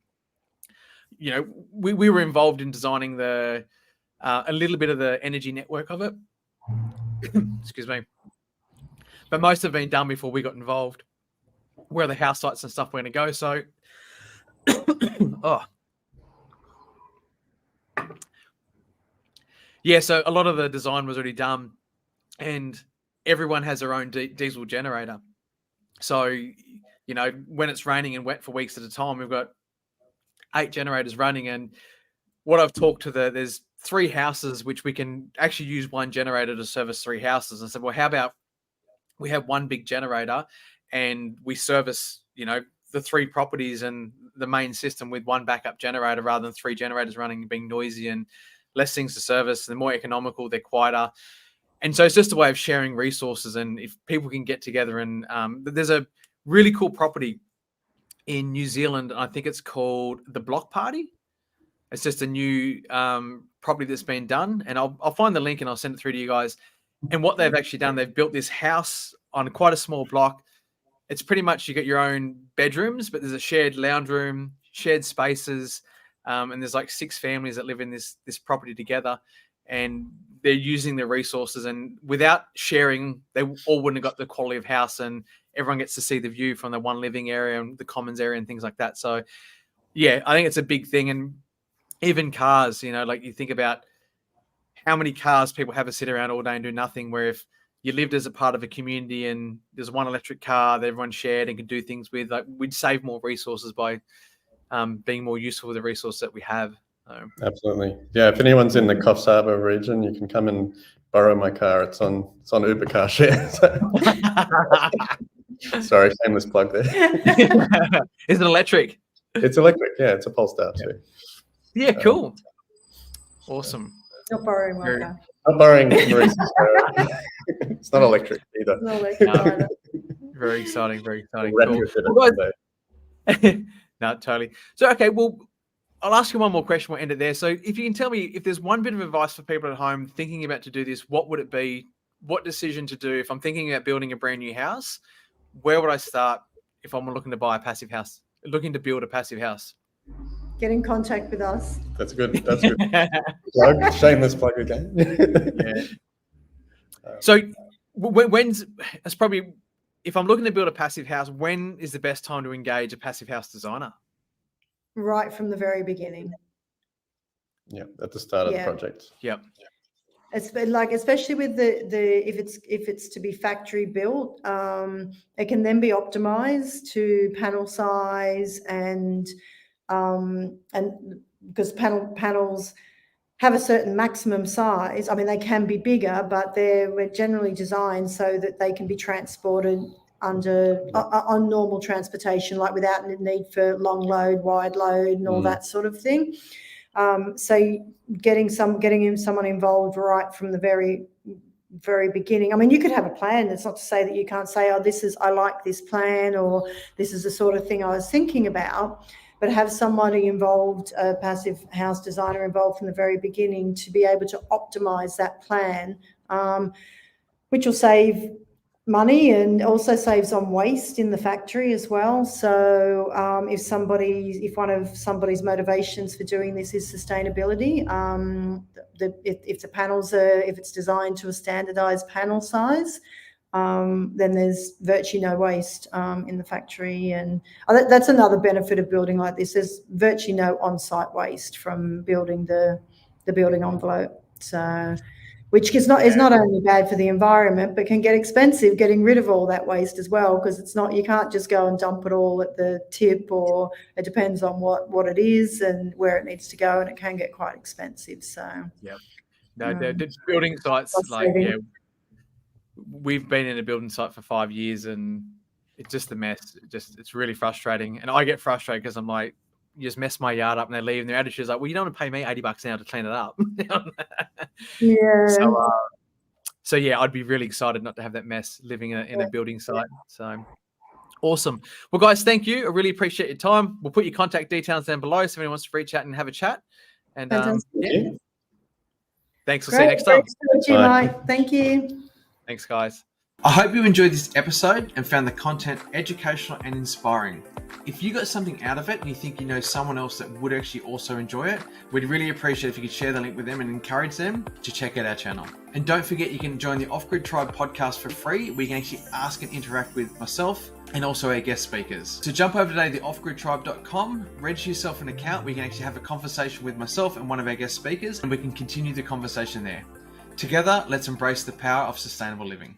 S1: we were involved in designing a little bit of the energy network of it. Excuse me. But most have been done before we got involved. where the house sites and stuff we're going to go. So, yeah, so a lot of the design was already done, and everyone has their own diesel generator. So, you know, when it's raining and wet for weeks at a time, we've got 8 generators running. And what I've talked to there's 3 houses which we can actually use one generator to service 3 houses. And I said, well, how about we have one big generator and we service, you know, the 3 properties and the main system with one backup generator rather than 3 generators running and being noisy and less things to service. They're more economical, they're quieter. And so it's just a way of sharing resources. And if people can get together and there's a really cool property in New Zealand. I think it's called the Block Party. It's just a new property that's been done. And I'll find the link and I'll send it through to you guys. And what they've actually done, they've built this house on quite a small block. It's pretty much, you get your own bedrooms, but there's a shared lounge room, shared spaces. And there's like 6 families that live in this property together. And they're using the resources, and without sharing, they all wouldn't have got the quality of house, and everyone gets to see the view from the one living area and the commons area and things like that. So yeah, I think it's a big thing. And even cars, you know, like you think about how many cars people have to sit around all day and do nothing, where if you lived as a part of a community and there's one electric car that everyone shared and could do things with, like, we'd save more resources by being more useful with the resource that we have.
S3: Absolutely. Yeah, if anyone's in the Coffs Harbour region, you can come and borrow my car. It's on Uber Car Share. Sorry, shameless plug there.
S1: Is it electric?
S3: It's electric, yeah. It's a Polestar too.
S1: Yeah, cool. Awesome.
S2: Not borrowing my car.
S3: Not borrowing Marisa's car. It's not electric either.
S2: Not electric either.
S1: Very exciting, very exciting.
S3: Cool.
S1: No, totally. So, okay, well, I'll ask you one more question. We'll end it there. So if you can tell me, if there's one bit of advice for people at home thinking about to do this, what would it be? What decision to do? If I'm thinking about building a brand new house, where would I start if I'm looking to buy a passive house, looking to build a passive house?
S2: Get in contact with us.
S3: That's good. That's good. Plug, shameless plug again.
S1: Yeah. So when's, it's probably, if I'm looking to build a passive house, when is the best time to engage a passive house designer?
S2: Right from the very beginning.
S3: Yeah, at the start of the project.
S1: Yep.
S2: It's been like, especially with the if it's to be factory built, it can then be optimized to panel size and because panels have a certain maximum size. I mean, they can be bigger, but we're generally designed so that they can be transported on normal transportation, like without the need for long load, wide load, and all that sort of thing. So getting someone involved right from the very beginning. I mean, you could have a plan. It's not to say that you can't say, oh, I like this plan, or this is the sort of thing I was thinking about, but have somebody involved, a passive house designer involved from the very beginning to be able to optimize that plan, which will save money and also saves on waste in the factory as well. So if one of somebody's motivations for doing this is sustainability, if the panels if it's designed to a standardized panel size, then there's virtually no waste in the factory. And that's another benefit of building like this. There's virtually no on-site waste from building the building envelope. So, which is not only bad for the environment, but can get expensive getting rid of all that waste as well, because you can't just go and dump it all at the tip, or it depends on what it is and where it needs to go, and it can get quite expensive. So
S1: yeah, no, the building sites, we've been in a building site for 5 years and it's just a mess. It's really frustrating, and I get frustrated because I'm like, you just mess my yard up and they leave, and their attitude is like, well, you don't want to pay me $80 an hour to clean it up.
S2: Yeah.
S1: So yeah, I'd be really excited not to have that mess living in a building site. So awesome. Well, guys, thank you. I really appreciate your time. We'll put your contact details down below so if anyone wants to reach out and have a chat. And thanks. We'll see you next time.
S2: Great to talk to you, Mike. Thank you.
S1: Thanks, guys. I hope you enjoyed this episode and found the content educational and inspiring. If you got something out of it and you think you know someone else that would actually also enjoy it, we'd really appreciate if you could share the link with them and encourage them to check out our channel. And don't forget, you can join the Off-Grid Tribe podcast for free, where you can actually ask and interact with myself and also our guest speakers. So jump over today to offgridtribe.com, register yourself an account where you can actually have a conversation with myself and one of our guest speakers, and we can continue the conversation there. Together, let's embrace the power of sustainable living.